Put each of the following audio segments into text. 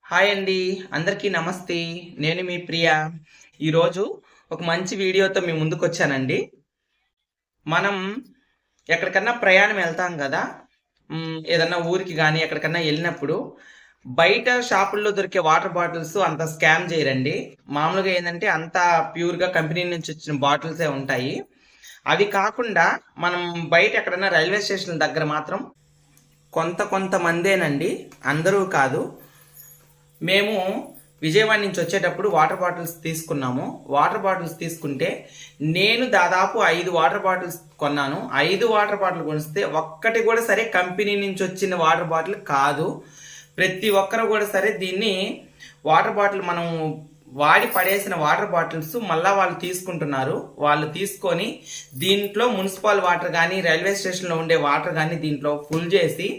Hi అండి, అందరికీ నమస్తే. నేను మీ ప్రియ. ఈరోజు ఒక మంచి వీడియోతో మీ ముందుకు వచ్చానండి. మనం ఎక్కడికన్నా ప్రయాణం వెళ్తాం కదా, ఏదన్నా ఊరికి కానీ ఎక్కడికన్నా వెళ్ళినప్పుడు బయట షాపుల్లో దొరికే వాటర్ బాటిల్స్ అంత స్కామ్ చేయరండి. మామూలుగా ఏంటంటే అంతా ప్యూర్గా కంపెనీ నుంచి వచ్చిన బాటిల్సే ఉంటాయి. అవి కాకుండా మనం బయట ఎక్కడన్నా రైల్వే స్టేషన్ దగ్గర మాత్రం కొంతమందేనండి, అందరూ కాదు. మేము విజయవాడ నుంచి వచ్చేటప్పుడు వాటర్ బాటిల్స్ తీసుకున్నాము. వాటర్ బాటిల్స్ తీసుకుంటే నేను దాదాపు 5 వాటర్ బాటిల్స్ కొన్నాను. 5 వాటర్ బాటిల్ కొనిస్తే ఒక్కటి కూడా సరే కంపెనీ నుంచి వచ్చిన వాటర్ బాటిల్ కాదు. ప్రతి ఒక్కరు కూడా సరే దీన్ని వాటర్ బాటిల్ మనం వాడి పడేసిన వాటర్ బాటిల్స్ మళ్ళా వాళ్ళు తీసుకుంటున్నారు. వాళ్ళు తీసుకొని దీంట్లో మున్సిపల్ వాటర్ కానీ రైల్వే స్టేషన్లో ఉండే వాటర్ కానీ దీంట్లో ఫుల్ చేసి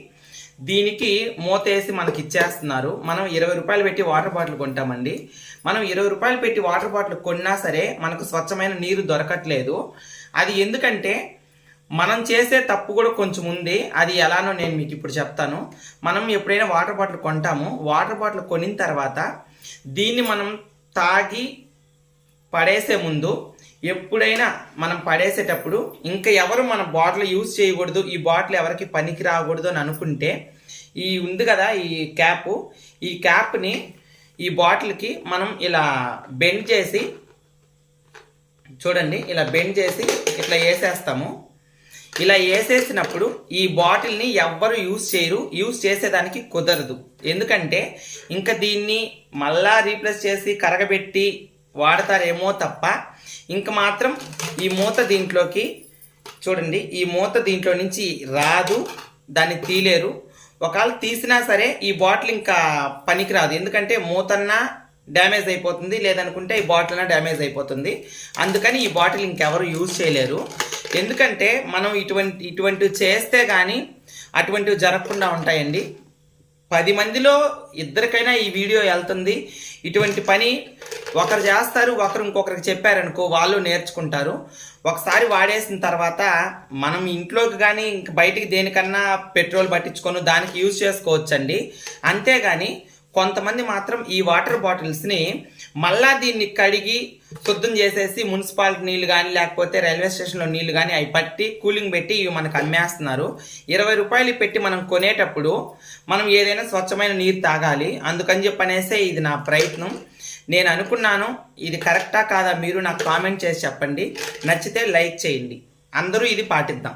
దీనికి మూతేసి మనకి ఇచ్చేస్తున్నారు. మనం 20 రూపాయలు పెట్టి వాటర్ బాటిల్ కొంటామండి. మనం 20 రూపాయలు పెట్టి వాటర్ బాటిల్ కొన్నా సరే మనకు స్వచ్ఛమైన నీరు దొరకట్లేదు. అది ఎందుకంటే మనం చేసే తప్పు కూడా కొంచెం ఉంది. అది ఎలానో నేను మీకు ఇప్పుడు చెప్తాను. మనం ఎప్పుడైనా వాటర్ బాటిల్ కొంటాము, వాటర్ బాటిల్ కొనిన తర్వాత దీన్ని మనం తాగి పడేసే ముందు ఎప్పుడైనా మనం పడేసేటప్పుడు ఇంకా ఎవరు మన బాటిల్ యూజ్ చేయకూడదు, ఈ బాటిల్ ఎవరికి పనికి రాకూడదు అని అనుకుంటే ఈ ఉంది కదా ఈ క్యాప్ని ఈ బాటిల్కి మనం ఇలా బెండ్ చేసి చూడండి, ఇలా బెండ్ చేసి ఇట్లా వేసేస్తాము. ఇలా వేసేసినప్పుడు ఈ బాటిల్ని ఎవ్వరు యూజ్ చేయరు, యూజ్ చేసేదానికి కుదరదు. ఎందుకంటే ఇంకా దీన్ని మళ్ళా రీప్లేస్ చేసి కరగబెట్టి వాడతారేమో తప్ప ఇంక మాత్రం ఈ మూత దీంట్లోకి చూడండి, ఈ మూత దీంట్లో నుంచి రాదు, దాన్ని తీలేరు. ఒకవేళ తీసినా సరే ఈ బాటిల్ ఇంకా పనికిరాదు. ఎందుకంటే మూతన్నా డ్యామేజ్ అయిపోతుంది, లేదనుకుంటే ఈ బాటిల్ అన్నా డ్యామేజ్ అయిపోతుంది. అందుకని ఈ బాటిల్ ఇంకెవరు యూజ్ చేయలేరు. ఎందుకంటే మనం ఇటువంటివి చేస్తే కానీ అటువంటివి జరగకుండా ఉంటాయండి. 10 మందిలో ఇద్దరికైనా ఈ వీడియో వెళ్తుంది. ఇటువంటి పని ఒకరు చేస్తారు, ఒకరు ఇంకొకరికి చెప్పారనుకో వాళ్ళు నేర్చుకుంటారు. ఒకసారి వాడేసిన తర్వాత మనం ఇంట్లోకి కానీ ఇంక బయటికి దేనికన్నా పెట్రోల్ పట్టించుకొని దానికి యూజ్ చేసుకోవచ్చండి. అంతేగాని కొంతమంది మాత్రం ఈ వాటర్ బాటిల్స్ని మళ్ళా దీన్ని కడిగి శుద్ధం చేసేసి మున్సిపాలిటీ నీళ్ళు కానీ లేకపోతే రైల్వే స్టేషన్లో నీళ్ళు కానీ అవి పట్టి కూలింగ్ పెట్టి ఇవి మనకు అమ్మేస్తున్నారు. 20 రూపాయలు పెట్టి మనం కొనేటప్పుడు మనం ఏదైనా స్వచ్ఛమైన నీరు తాగాలి. అందుకని చెప్పనేసే ఇది నా ప్రయత్నం. నేను అనుకున్నాను, ఇది కరెక్టా కాదా మీరు నాకు కామెంట్ చేసి చెప్పండి. నచ్చితే లైక్ చేయండి. అందరూ ఇది పాటిద్దాం.